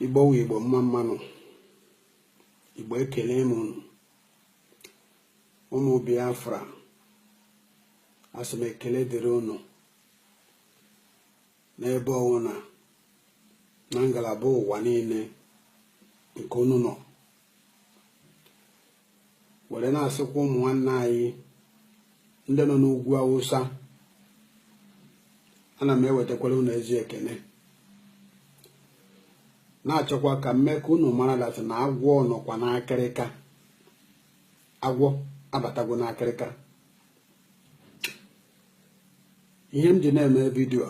Igbo Igbo mmanụ Igbo ekele m ụmụ Biafra asị m ekele dịrị unu n'ebe ọwụna na ngalaba ụwa niile nke unu nọ were na-asịkwa ụmụ nwanne anyị ndị nọ n'ugwu Awụsa ana m ewetakwara unu ezi ekele na-achọkwa ka mmekọ unu mara data na agwọ nọkwa n'akịrịka agwọ abatago n'akịrịka. Ihe m ji na-eme vidio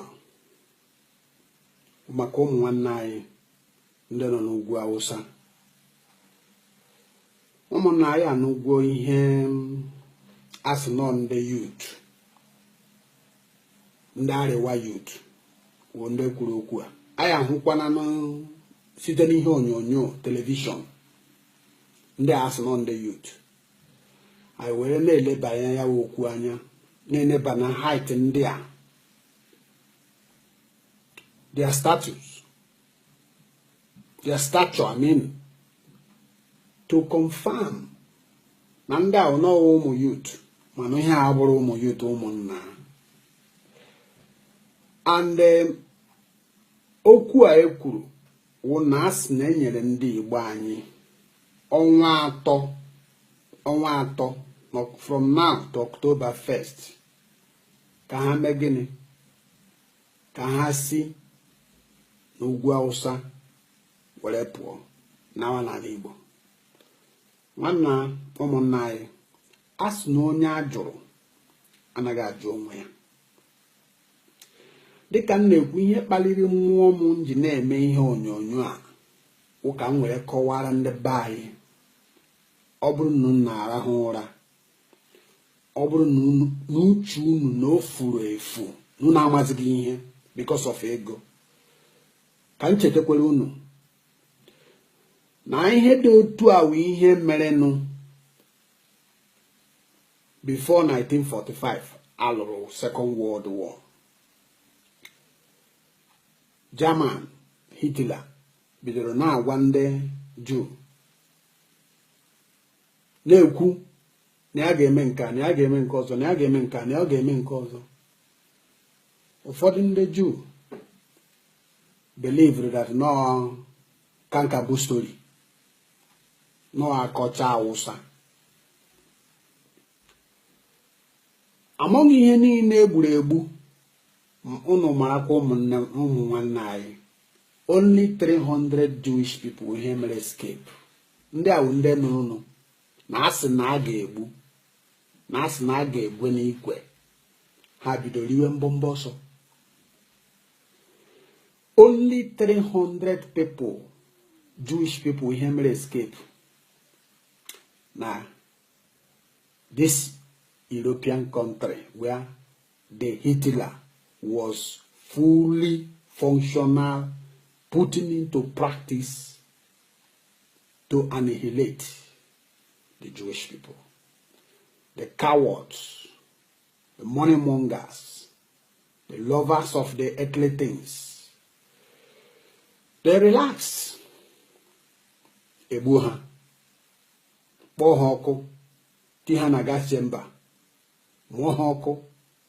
maka ụmụ nwanne anyị ndị nọ n'ugwu Awụsa. Ụmụnna anyị anụgwo ihe asị nọ ndị yut ndị Arịwa yut bụ ndị kwuru okwu a anyị ahụkwana site n'ihe onyonyo telivishọn ndị asị nọ ndị yut anyị were na-elebanye ya okwu anya na-eneba na height ndị a their stature I mean to confirm na ndị ahụ n'ọwụ ụmụ yut mana ihe a bụrụ ụmụ yut ụmụnna and okwu a ekwuru wụ na asị na enyere ndị Igbo anyị ọnwa atọ from now to October 1st ka ha mee gịnị ka ha si n'ugwu Awụsa were pụọ nawa n'ala Igbo. Nwanna ụmụnna anyị asị na onye ajụrụ anaghị ajụ onwe ya. Dịka m na-ekwu ihe kpaliri mmụọ m ji na-eme ihe onyonyo a ụka m were kọwara ndị be anyị ọ bụrụ na unu na-arahụ ụra ọ bụrụ na uche unu na o furu efu na unu amazighị ihe because of ego ka m chetakwara unu na ihe dị otu a wụ ihe merenụ before 1945 alụrụ Second World War. German Hitler bidoro na-agwa ndị Juu na-ekwu na ya ga-eme nke a na ya ga-eme nke ọzọ na ya ga-eme nke a na ya ga-eme nke ọzọ. Ụfọdụ ndị Juu believed that no kankabu story no akọcha Awụsa. Among ihe niile egburu egbu unu marakwa ụmụ nwanne anyị only 300 Jewish people ihe mere escape. Ndị ahụ ndị nụrụ na asị na a ga-egbu na asị na a ga-egwe n'ikwe ha bidoro iwe mbọmbọ ọsọ. Only 300 people Jewish people ihe mere escape na this European country where the Hitler was fully functional, putting into practice to annihilate the Jewish people. The cowards, the money mongers, the lovers of the earthly things, they relaxed. Egbu ha, kpọọ ha ọkụ, ti ha na gas chamber, mụọ ha ọkụ,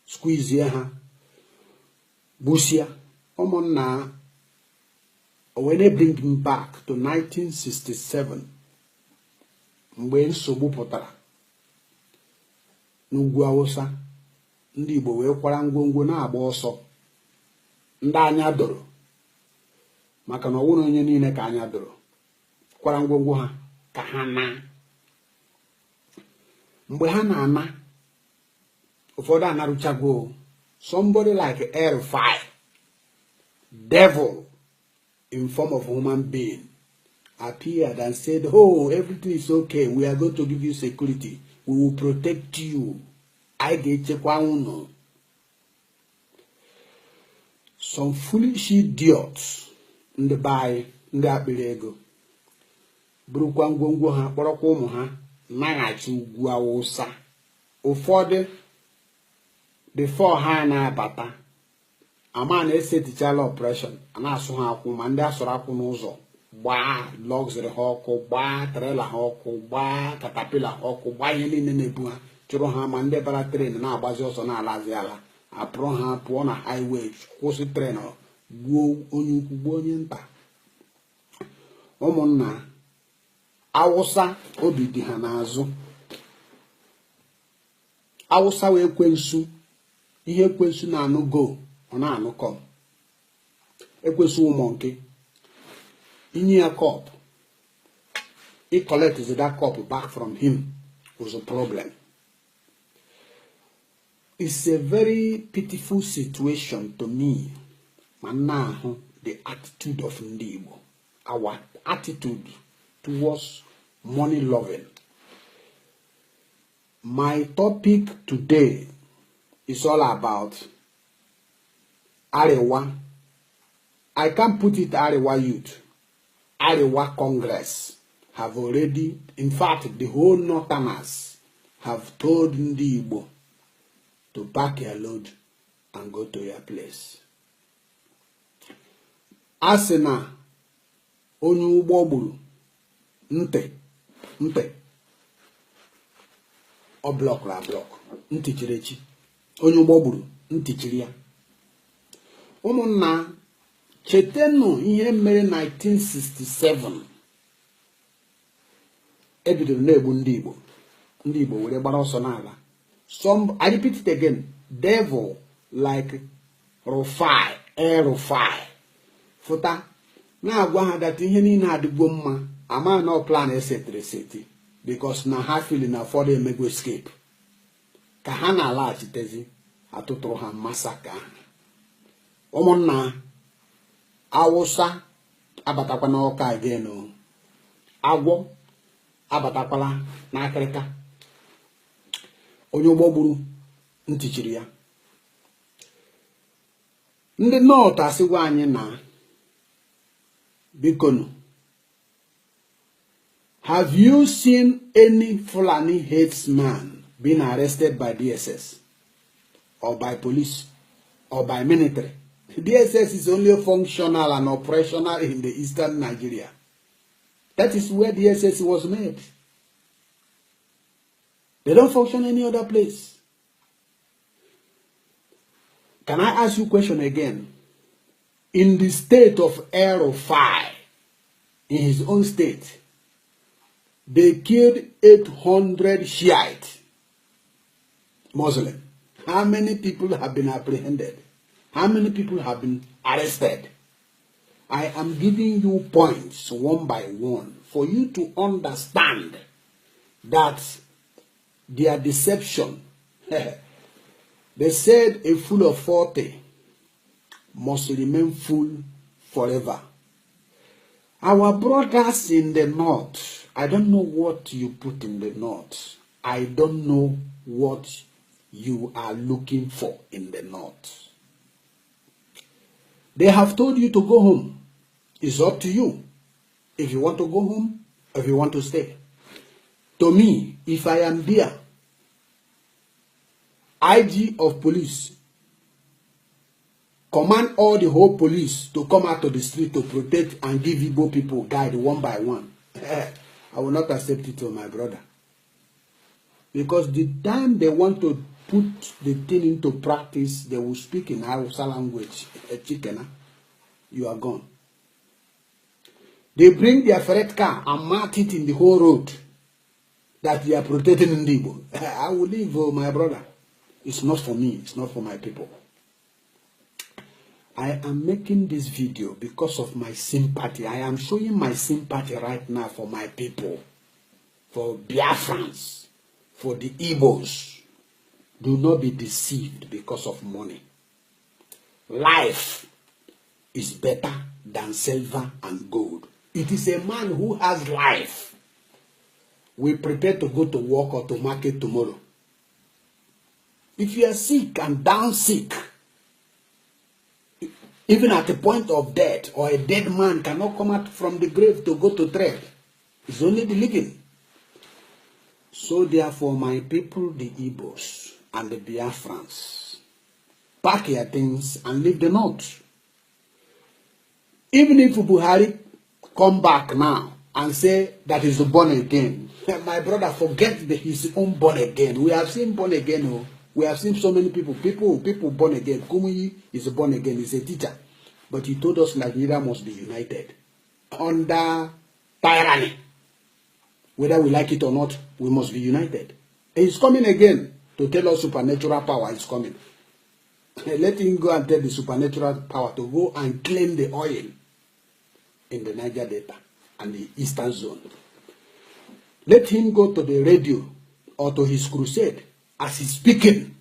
squeeze ha, busia. Ụmụnna when they bring him back to 1967 mgbe nsogbu pụtara n'ugwu Awụsa ndị Igbo wee kwara ngwongwo na-agba ọsọ. Ndị anya doro maka na ọwụrụ onye niile ka anya doro kwara ngwongwo ha ka ha na mgbe ha na-ana ụfọdụ anarụchago. Somebody like El-Rufai, devil in form of human being, appeared and said, oh, everything is okay, we are going to give you security, we will protect you. I get you. Some foolish idiots in the bay ndị akpịrị ego burukwa ngwongwo ha kpọrọkwa ụmụ ha naghachi ugwu Awụsa. Ụfọdụ before ha na-abata ama na esetichala operation a na-asụ ha akwụ ma ndị asụrụ akwụ n'ụzọ gbaa luxury ha ọkụ, gbaa trailer ha ọkụ, gbaa caterpillar ha ọkụ, gbaa ihe niile na-ebu ha, chụrụ ha ma ndị bara tren na-agbazi ọsọ na-alazi ala, apụrụ ha pụọ na highway, kwụsị tren, gbuo onye ukwu gbuo onye nta. Ụmụnna, Awụsa obi dị ha n'azụ. Awụsa wee ekwensu, ihe ekwensu na-anụ go, ọ na-anụ kọm. Ekwensu ụmụ nke inye ya cup, he collects that cup back from him was a problem. It's a very pitiful situation to me. Now, the attitude of ndị Igbo, our attitude towards money loving. My topic today is all about Arewa. I can't put it Arewa youth. Arewa Congress have already, in fact, the whole Northerners have told ndị Igbo to pack your load and go to your place. Asina onye ụgbọ gburu nte ọ blọkụrụ ablọk ntichiri echi, onye ụgbọ gburu ntichiri ya. Ụmụnna, chetenu ihe mere 1967 ebidoro na-egbu ndị Igbo were gbara ọsọ n'ala. I repeat it again, devil like Rufai, Rufai fụta na-agwa ha that ihe niile adịgbo mma, ama na plan esetiri because na ha feel na for them go escape, ka ha na-alaghachitezi atụtụrụ ha masaka. Ụmụnna, Awụsa abatakwa n'ọka again, agwọ abatakwala n'akịrịka, onye ụgbọ gburu ntichiri ya. Ndị North asịgwa anyị na bikonu, have you seen any Fulani headsman being arrested by DSS or by police or by military? DSS is only functional and operational in the eastern Nigeria. That is where DSS was made. They don't function any other place. Can I ask you a question again? In the state of El-Rufai, in his own state, they killed 800 Shiite Muslims. How many people have been apprehended? How many people have been arrested? I am giving you points one by one for you to understand that their deception. They said a fool of 40 must remain fool forever. Our brothers in the North, I don't know what you put in the North. I don't know what you are looking for in the North. They have told you to go home. It's up to you. If you want to go home, or if you want to stay. To me, if I am there, IG of police, command all the whole police to come out to the street to protect and give Igbo people guide one by one. I will not accept it, my brother. Because the time they want to put the thing into practice, they will speak in Hausa language. A chicken, you are gone. They bring their ferret car and mark it in the whole road that they are protecting Ndibo. I will leave, my brother. It's not for me. It's not for my people. I am making this video because of my sympathy. I am showing my sympathy right now for my people, for Biafrans, for the Igbos. Do not be deceived because of money. Life is better than silver and gold. It is a man who has life will prepare to go to work or to market tomorrow. If you are sick and down sick, even at the point of death, or a dead man cannot come out from the grave to go to trade. It's only the living. So therefore, my people, the Igbos and the Biafrans, pack your things and leave the North. Even if Buhari come back now and say that he's born again. My brother, forget his own born again. We have seen born again. Oh. We have seen so many people born again. Kumuyi is born again. He's a teacher. But he told us Nigeria must be united under tyranny. Whether we like it or not, we must be united. He's coming again to tell us supernatural power is coming. Let him go and tell the supernatural power to go and claim the oil in the Niger Delta and the Eastern Zone. Let him go to the radio or to his crusade as he's speaking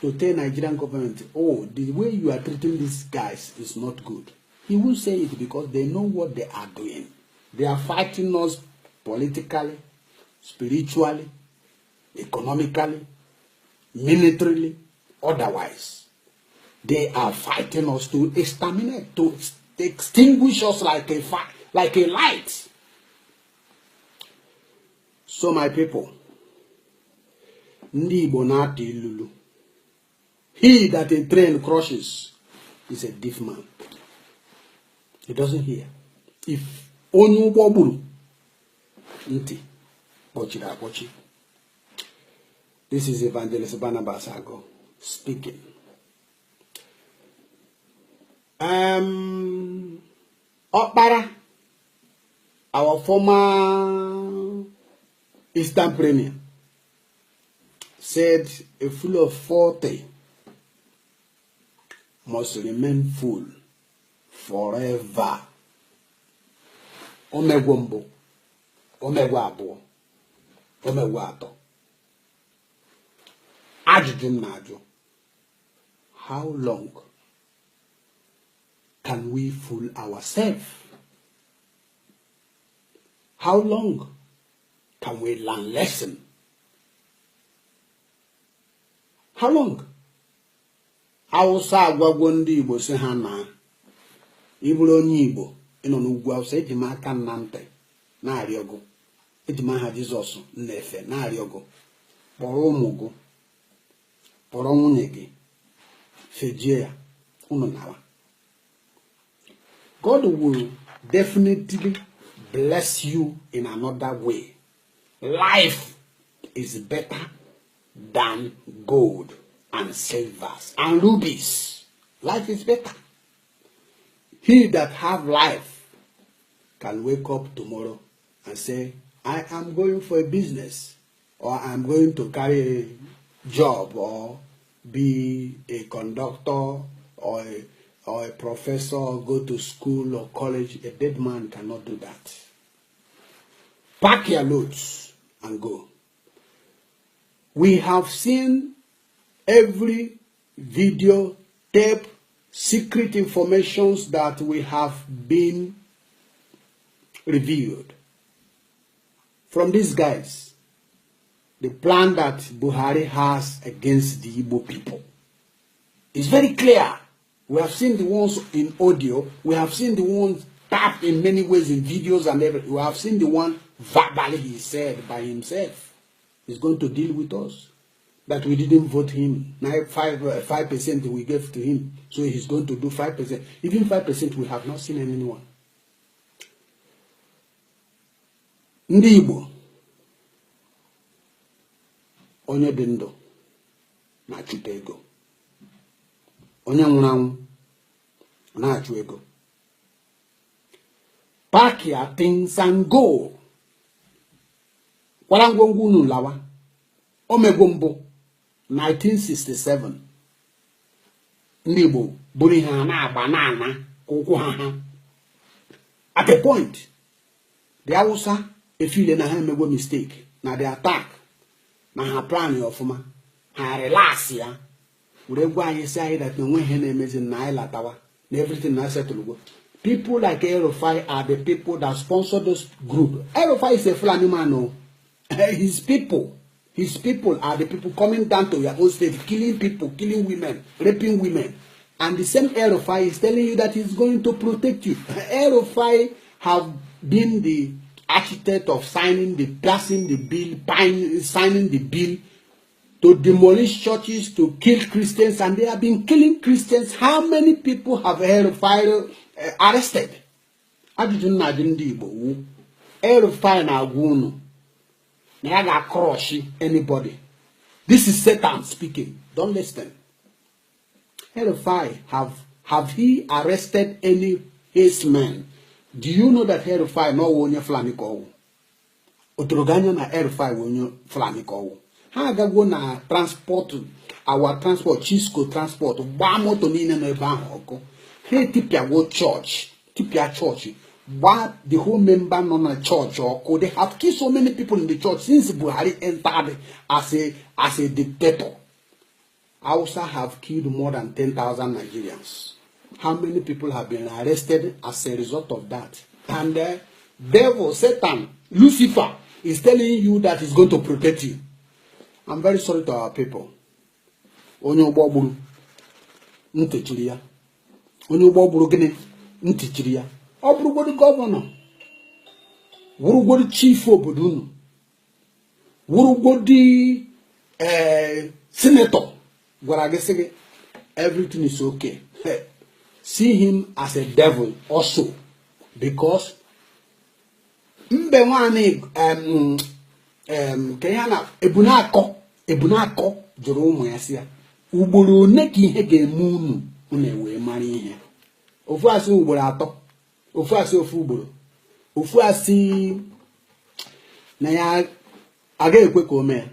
to tell Nigerian government, oh, the way you are treating these guys is not good. He will say it because they know what they are doing. They are fighting us politically, spiritually, economically, militarily, otherwise. They are fighting us to exterminate, to extinguish us like a light. So my people, Ndi Igbo na-ata ilulu. He that a train crushes is a deaf man. He doesn't hear. If onye ụgbọ gburu ntị kpọchiri akpọchi. This is Evangelist Barnabas Ago speaking. Okpara, our former Eastern Premier, said a fool of 40 must remain full forever. Omegwombo, omegwabo, omegwato. Ajujum naju. How long can we fool ourselves? How long can we learn lesson? How long? Hausa agwagwo ndị Igbo si ha na iburu onye Igbo ịnọ n'ugwu Hausa eji m aka nna ntị na-arịọgụ, eji m aha Jizọs na-efe na-arịọgụ, kpọrọ ụmụ gị, kpọrọ nwunye gị, fejie ya, unu nawa. God will definitely bless you in another way. Life is better than gold and silvers and rubies. Life is better. He that have life can wake up tomorrow and say, I am going for a business, or I'm going to carry a job, or be a conductor, or a professor, or go to school or college. A dead man cannot do that. Pack your loads and go. We have seen every video, tape, secret informations that we have been revealed from these guys. The plan that Buhari has against the Igbo people is very clear. We have seen the ones in audio. We have seen the ones tapped in many ways in videos and everything. We have seen the one verbally he said by himself. He's going to deal with us. That we didn't vote him. 5% we gave to him. So he's going to do 5%. Even 5% we have not seen anyone. Ndị Igbo, onye dị ndụ na-achụta ego. Onye nwụrụ anwụ na-achụ ego. Pack your things and go. Kwara ngwongwo unu lawa. Omegwombo 1967. Ndị Igbo buru ihe ha na-agba na-ana ụkwụ ha. At a point, the Hausa efile na ha emegwo mistake na the attack na ha plan ya ọfụma. Ha relax ya. Were gwa anyị si anyị that onwe ihe na-emezi na anyị latawa na everything na settle go. People like El-Rufai are the people that sponsor this group. El-Rufai is a Fulani man. No. His people are the people coming down to your own state, killing people, killing women, raping women. And the same El-Rufai is telling you that he's going to protect you. El-Rufai have been the architect of signing the bill, signing the bill to demolish churches, to kill Christians, and they have been killing Christians. How many people have El-Rufai arrested? Ajụjụ nna dị ndị Igbo wu El-Rufai na-agwa unu na ya ga-crush anybody. This is Satan speaking. Don't listen. El-Rufai, have he arrested any herdsmen? Do you know that El-Rufai no onye Fulani ka ọwụ? Otoroganya na El-Rufai onye Fulani ka ọwụ. Ha agago na transport, our transport, Chisco transport, gbaa moto niile n'ebe ahụ ọkụ. Ha tipịago church, but the whole member non a church or they have killed so many people in the church since Buhari entered as a dictator. Hausa have killed more than 10,000 Nigerians. How many people have been arrested as a result of that? And the devil, Satan, Lucifer is telling you that he's going to protect you. I'm very sorry to our people. Onye ụgbọ gburu ntechiri ya. Onye ụgbọ gburu gịnị ntechiri ya. Ọ bụrụgodị gọvanọ, wụrụgodị chief obodo unu, wụrụgodị senator, gwara gị sị gị, everything is okay. See him as a devil also, because mbe nwanyị kenya na ebunakọ jụrụ ụmụ ya si ya, ugboro one ka ihe ga-eme unu ewee mara ihe. Ofu asị ugboro atọ. Ofu asị ofu ugboro. Ofu asị na ya aga ekwe ka o mee.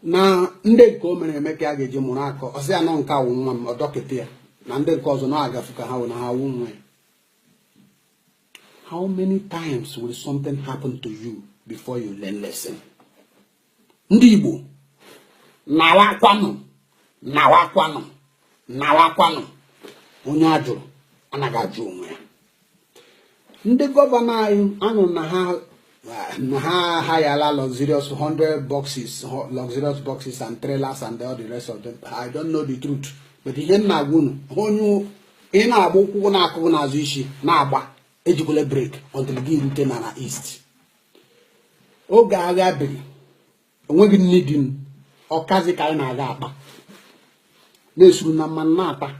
Na ndị nke o mere eme ka a ga-eji mụrụ akọ. Ọsị ya nọ nke awụ nwa m, ọ dọkịta ya. Na ndị nke ọzọ na agafu ka ha wụ na ha wụ nwa ya. How many times will something happen to you before you learn lesson? Ndị Igbo, nawakwanụ. Onye ajụrụ anaghị ajụ onwe ya. Ndị gọvanọ anyị anụ na ha hayala luxurious 100 boxes, luxurious boxes and trailers and all the rest of them. I don't know the truth. But ihe nna agwa unu, onye ị na-agba ụkwụ na-akụghị n'azụ isi na-agba ejikwele break until gị rute na east. Oge agha biri, enweghị nne dị ọkazi ka anyị na-aga akpa. Na-esuru na mmanụ na-ata.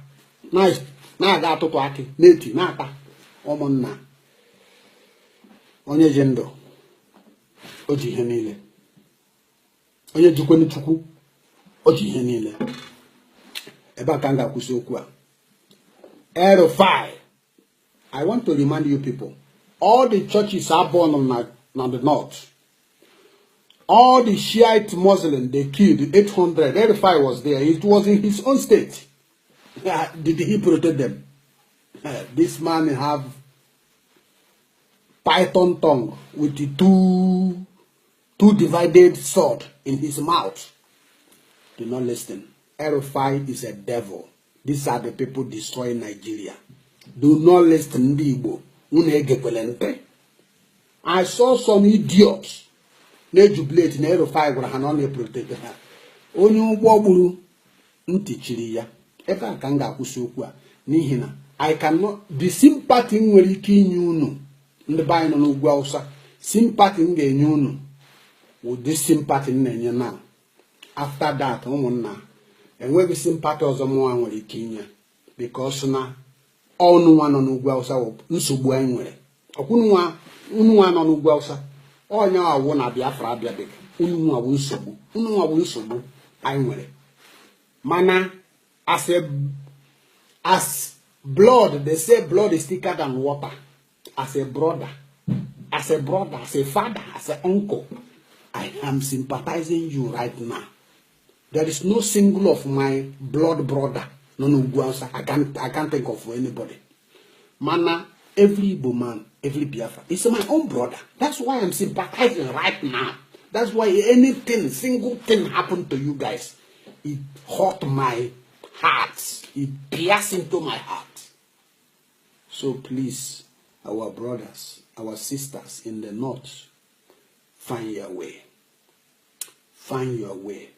Na-aga atụtụ akị na-eti na-ata ụmụnna. Onye ji ndụ o ji ihe niile. Onye jikwenu Chukwu o ji ihe niile. Ebe a ka m ga-akwụsị okwu a. El-Rufai, I want to remind you people, all the churches are born on the north. All the Shiite Muslims they killed, 800. El-Rufai was there. It was in his own state. Did he protect them? This man have python tongue with the two divided sword in his mouth. Do not listen. El-Rufai is a devil. These are the people destroying Nigeria. Do not listen, ndị Igbo. I saw some idiots na jubilate na El-Rufai gwara ha na ọ na-protect ha. Onye ụgbọ gburu ntị chiri ya. Ebe a ka m ga-akwụsị okwu a n'ihi na I cannot the sympathy nwere ike inye unu ndị be anyị nọ n'ugwu Hausa. Sympathy m ga-enye unu with this sympathy m na-enye now. After that, ụmụnna enweghị sympathy ọzọ mụnwa nwere ike inye, because na ọnụ nwa nọ n'ugwu Hausa nsogbu anyị nwere. Ọkwụnụ nwa nọ n'ugwu Hausa onye awụ na Biafra abịabeghị. Unu nwa bụ nsogbu anyị nwere. Mana as blood, they say blood is thicker than water. As a brother, as a father, as an uncle, I am sympathizing you right now. There is no single of my blood brother. No, I can't think of anybody. Mana, every Igbo man, every Biafra, it's my own brother. That's why I'm sympathizing right now. That's why anything, single thing happened to you guys, it hurt my heart. It pierced into my heart. So please, our brothers, our sisters in the north, find your way. Find your way.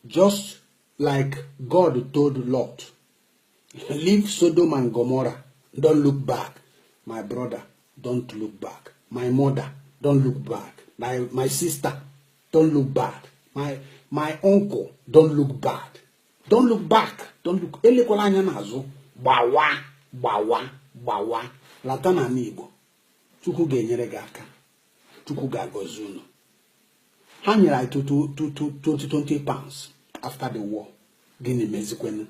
Just like God told Lot, leave Sodom and Gomorrah. Don't look back. My brother, don't look back. My mother, don't look back. My sister, don't look back. My uncle, don't look back. Don't look back. Don't look. Elekwala anya n'azụ. Gbawa. gbawa lata na n'Igbo Chukwu ga-enyere gị aka Chukwu ga-agọzi unu ha nyere anyị 20 pounds after the war gịnị mezikwenu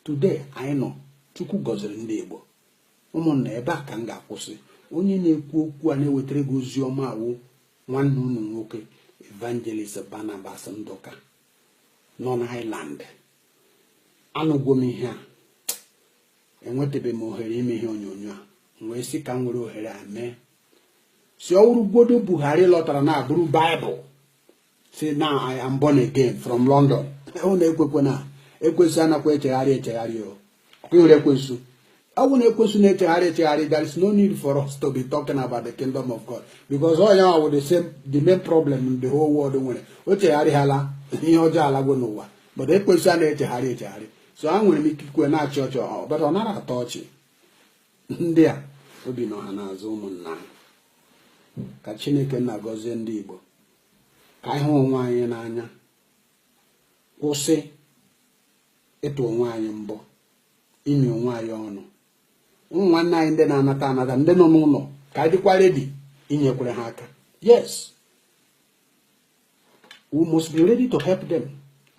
today anyị nọ Chukwu gọziri ndị Igbo ụmụnna ebe a ka m ga-akwụsị onye na-ekwu okwu a na-ewetara gị ozi ọma awụ nwanne unu nwoke Evangelist Barnabas Nduka nọ na Highland anụgwo m ihe a enwetabe m ohere ime ihe onyonyo a wee sị ka m nwere ohere a mee si ọwụrụgodo Buhari lọtara na abụrụ Bible say now I am born again from London ọ na-ekwekwe na ekwensu anakwa echegharị o kwere ekwensu ọ na ekwensu na-echegharị there is no need for us to be talking about the kingdom of God because all ya with the main problem in the whole world nwere o chegharịala ihe ọjọọ alagwo n'ụwa but ekwensu na-echegharị so a nwere m ikikwe na-achị ọchị but ọ nara atọ ọchị ndị a obi nọ ha n'azụ ụmụnna ka Chineke na-agọzie ndị Igbo ka anyị hụ onwe anyị n'anya kwụsị ịtụ onwe anyị mbọ imi onwe anyị ọnụ nwanne anyị ndị na-anata ndị nọ n'ụlọ ka anyị dịkwa ready inyekwere ha aka yes we must be ready to help them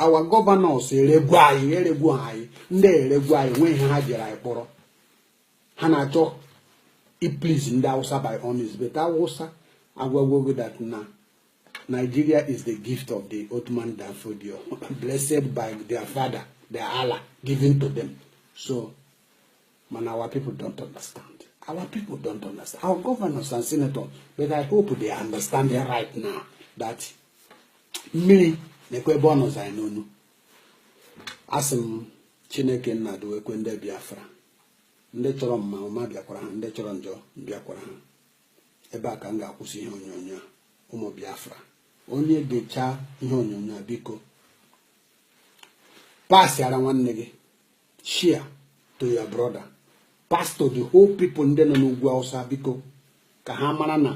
our governors eregwu anyị ndị eregwu anyị nwe ihe ha jere anyị kpọrọ ha na-achọ please ndị Hausa by honest but Hausa agwagwogo that na Nigeria is the gift of the Ottoman Dafodio blessed by their father their Allah given to them so man our people don't understand our governors and senators but I hope they understand it right now that mmiri na-ekwe bonus anyị n'onu asị m Chineke nna doekwe ndị Biafra ndị chọrọ mma ụma bịakwara ha ndị chọrọ njọ bịakwara ha ebe a ka m ga-akwụsị ihe onyonyo ụmụ Biafra onye gecha ihe onyonyo biko pasịara nwanne gị share to your brother pass to the whole people ndị nọ n'ugwu Hausa biko ka ha mara na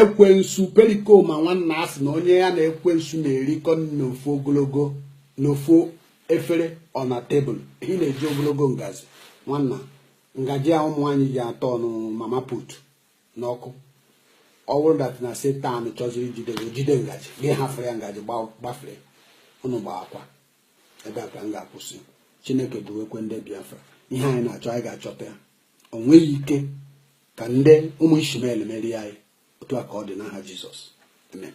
ekwensu periko ma nwanna asị na onye ya na ekwensu na-erikọ n'ofu ogologo n'ofu efere on a table ị na-eji ogologo ngazi nwanna ngaji a ụmụ anyị ji atọ ọnụ mama put n'ọkụ ọ bụrụ dat na Satan chọziri jide ngaji gị hafere ya ngaji gbafere unu gbakwa ebe a ka m ga-akwụsị Chineke duwekwe ndị Biafra ihe anyị na-achọ anyị ga-achọta ya o nweghị ike ka ndị ụmụ Ishmael merie anyị otu a ka ọ dị n'aha Jizọs amen